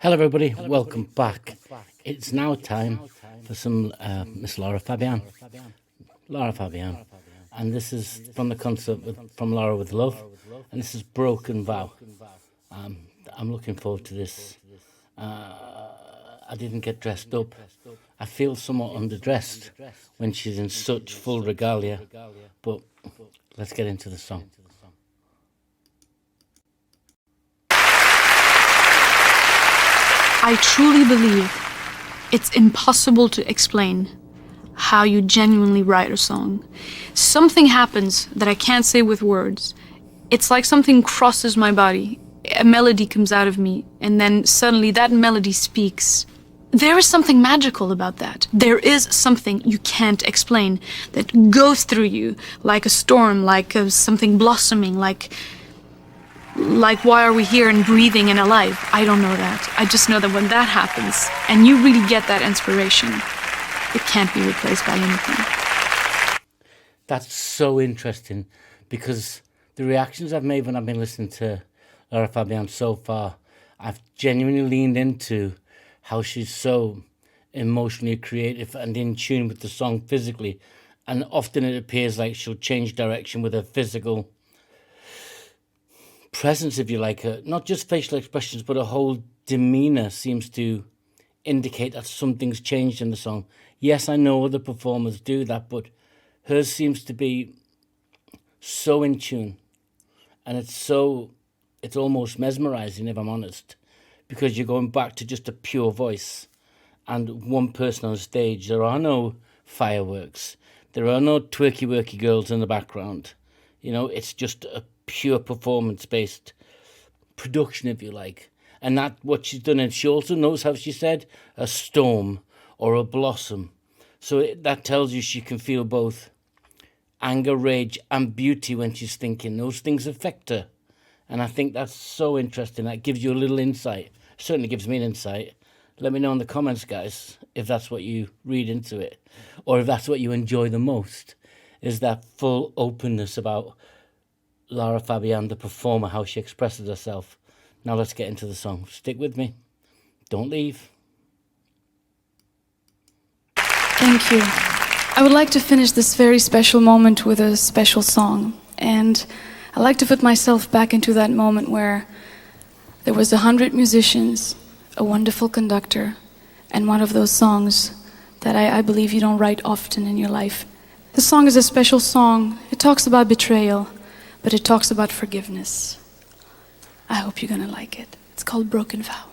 Hello, everybody. Welcome back. It's now time for some Miss Lara Fabian. Lara Fabian. And this is from the concert from Lara with Love. And this is Broken Vow. I'm looking forward to this. I didn't get dressed up. I feel somewhat underdressed when she's in such full regalia. But let's get into the song. I truly believe it's impossible to explain how you genuinely write a song. Something happens that I can't say with words. It's like something crosses my body. A melody comes out of me, and then suddenly that melody speaks. There is something magical about that. There is something you can't explain that goes through you like a storm, like something blossoming, like why are we here and breathing and alive? I don't know that. I just know that when that happens and you really get that inspiration, it can't be replaced by anything. That's so interesting because the reactions I've made when I've been listening to Lara Fabian so far, I've genuinely leaned into how she's so emotionally creative and in tune with the song physically. And often it appears like she'll change direction with her physical presence, if you like, not just facial expressions, but her whole demeanor seems to indicate that something's changed in the song. Yes, I know other performers do that, but hers seems to be so in tune, and it's almost mesmerizing, if I'm honest, because you're going back to just a pure voice and one person on stage. There are no fireworks. There are no twerky-worky girls in the background. You know, it's just a pure performance-based production, if you like. And that's what she's done. And she also knows, how she said, a storm or a blossom. So that tells you she can feel both anger, rage, and beauty when she's thinking. Those things affect her. And I think that's so interesting. That gives you a little insight. Certainly gives me an insight. Let me know in the comments, guys, if that's what you read into it, or if that's what you enjoy the most, is that full openness about Lara Fabian, the performer, how she expresses herself. Now let's get into the song. Stick with me. Don't leave. Thank you. I would like to finish this very special moment with a special song. And I like to put myself back into that moment where there was 100 musicians, a wonderful conductor, and one of those songs that I believe you don't write often in your life. The song is a special song. It talks about betrayal, but it talks about forgiveness. I hope you're gonna like it. It's called Broken Vow.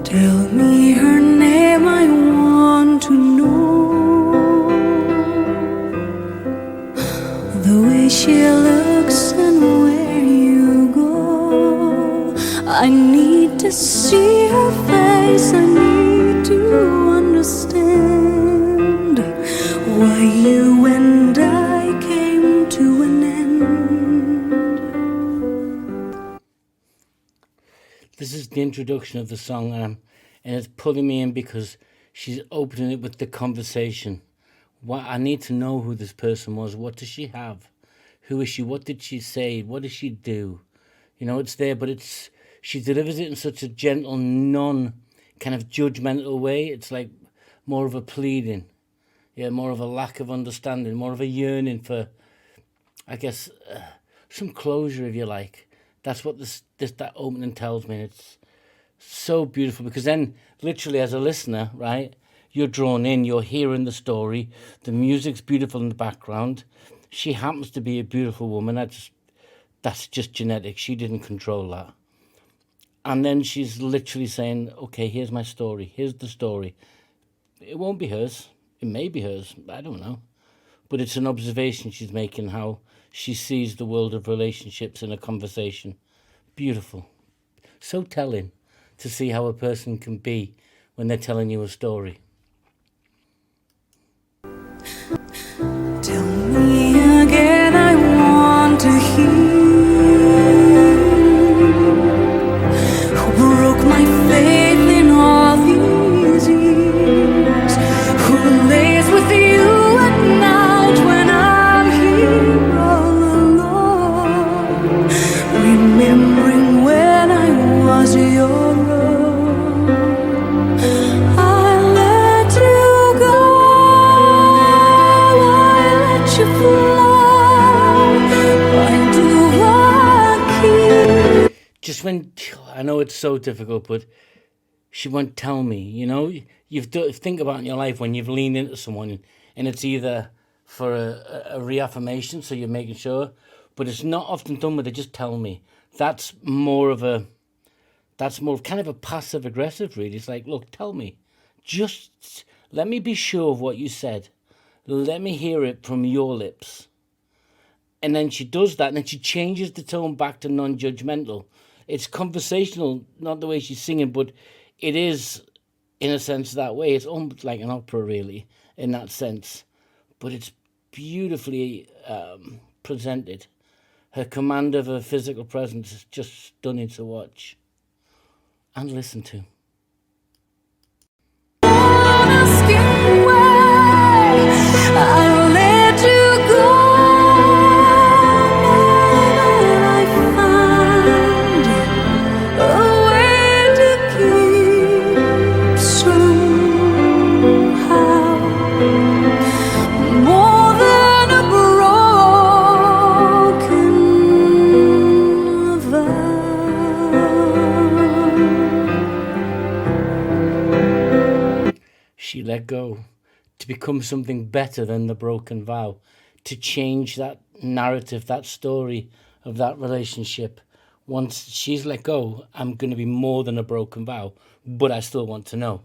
Tell me her name, I want to know the way she looks and where you go. I need to see her face, I need to understand why you and I came to an end. This is the introduction of the song, and it's pulling me in because she's opening it with the conversation. I need to know who this person was. What does she have? Who is she? What did she say? What does she do? You know, it's there, but she delivers it in such a gentle, kind of judgmental way. It's like more of a pleading, more of a lack of understanding, more of a yearning for, I guess, some closure, if you like. That's what that opening tells me. It's so beautiful because then, literally, as a listener, right, you're drawn in. You're hearing the story. The music's beautiful in the background. She happens to be a beautiful woman. That's just genetic. She didn't control that. And then she's literally saying, okay, here's my story. Here's the story. It won't be hers. It may be hers. I don't know. But it's an observation she's making, how she sees the world of relationships in a conversation. Beautiful. So telling to see how a person can be when they're telling you a story. Tell me again, I want to hear. Who broke my faith in all these years? Who lays with you at night when I'm here all alone? Remembering when I was your own. I let you go, I let you fly. Why do I keep? Just when, I know it's so difficult, but she won't tell me, you know? Think about in your life when you've leaned into someone and it's either for a reaffirmation, so you're making sure, but it's not often done with a just tell me. That's more of kind of a passive aggressive, really. It's like, look, tell me. Just let me be sure of what you said. Let me hear it from your lips. And then she does that, and then she changes the tone back to non-judgmental. It's conversational, not the way she's singing, but it is, in a sense, that way. It's almost like an opera, really, in that sense. But it's beautifully presented. Her command of her physical presence is just stunning to watch and listen to. Asking why I let you go, and I find a way to keep somehow more than a broken vow. She let go to become something better than the broken vow, to change that narrative, that story of that relationship. Once she's let go, I'm going to be more than a broken vow, but I still want to know.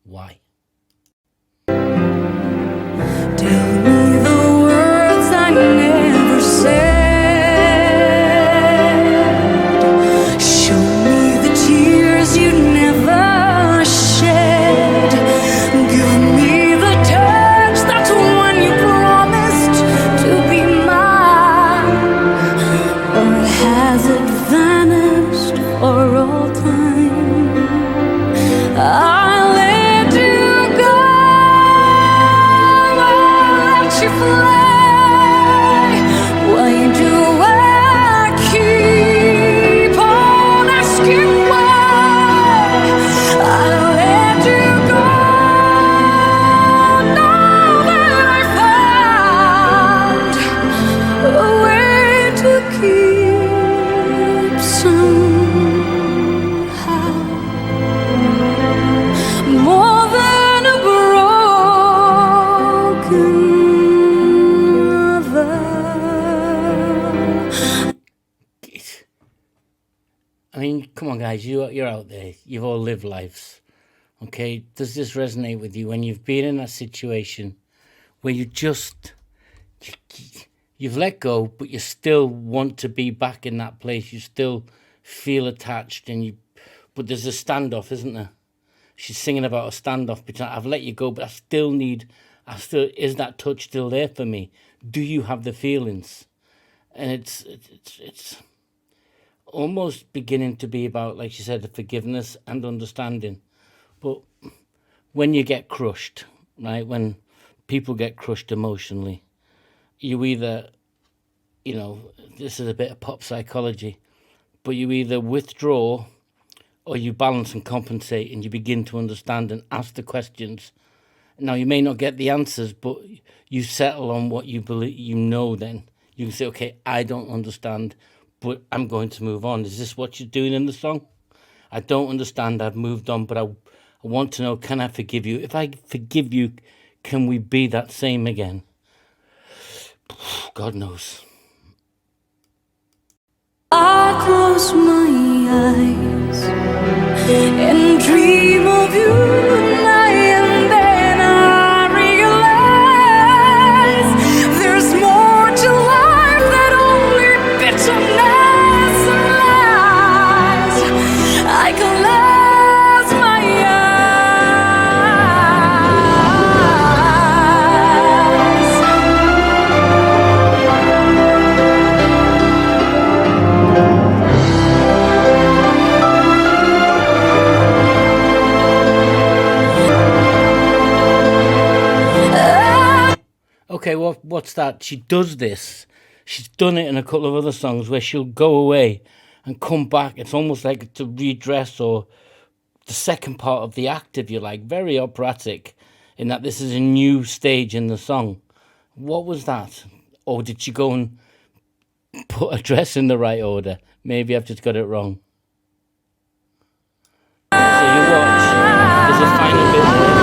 Why? Tell me the words I never said. Show me the tears you never shed. Give me the touch that's when you promised to be mine. Or has it vanished for all time? I let you go, I let you fly. Why do I keep on asking why? I let you go, now that I found a way to keep somehow more than a broken vow. I mean, come on, guys, you're out there. You've all lived lives, okay? Does this resonate with you when you've been in that situation where you've let go, but you still want to be back in that place? You still feel attached, but there's a standoff, isn't there? She's singing about a standoff between, I've let you go, but is that touch still there for me? Do you have the feelings? And it's almost beginning to be about, like she said, the forgiveness and understanding. But when you get crushed, right, when people get crushed emotionally, you either, this is a bit of pop psychology, but you either withdraw or you balance and compensate, and you begin to understand and ask the questions. Now, you may not get the answers, but you settle on what you believe, then. You can say, okay, I don't understand, but I'm going to move on. Is this what you're doing in the song? I don't understand, I've moved on, but I want to know, can I forgive you? If I forgive you, can we be that same again? God knows. okay, what's that? She does this. She's done it in a couple of other songs where she'll go away and come back. It's almost like to redress or the second part of the act, if you like. Very operatic in that this is a new stage in the song. What was that? Or did she go and put a dress in the right order? Maybe I've just got it wrong. So you watch. There's a final bit there.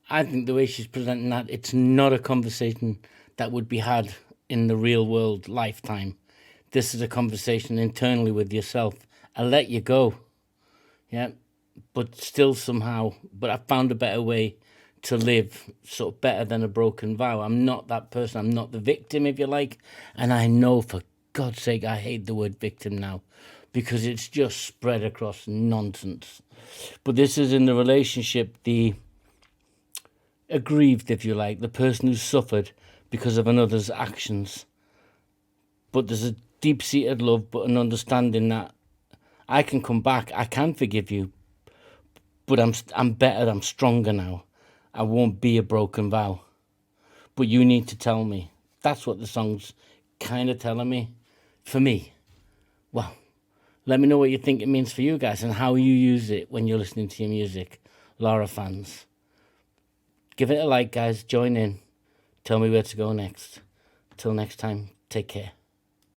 I think the way she's presenting that, it's not a conversation that would be had in the real world lifetime. This is a conversation internally with yourself. I let you go. Yeah. But still somehow, but I found a better way to live, sort of better than a broken vow. I'm not that person. I'm not the victim, if you like. And I know, for God's sake, I hate the word victim now because it's just spread across nonsense. But this is in the relationship, the aggrieved, if you like, the person who's suffered because of another's actions. But there's a deep-seated love, but an understanding that I can come back, I can forgive you, but I'm better, I'm stronger now. I won't be a broken vow. But you need to tell me. That's what the song's kind of telling me. For me. Well, let me know what you think it means for you guys and how you use it when you're listening to your music. Lara fans. Give it a like, guys. Join in. Tell me where to go next. Till next time, take care.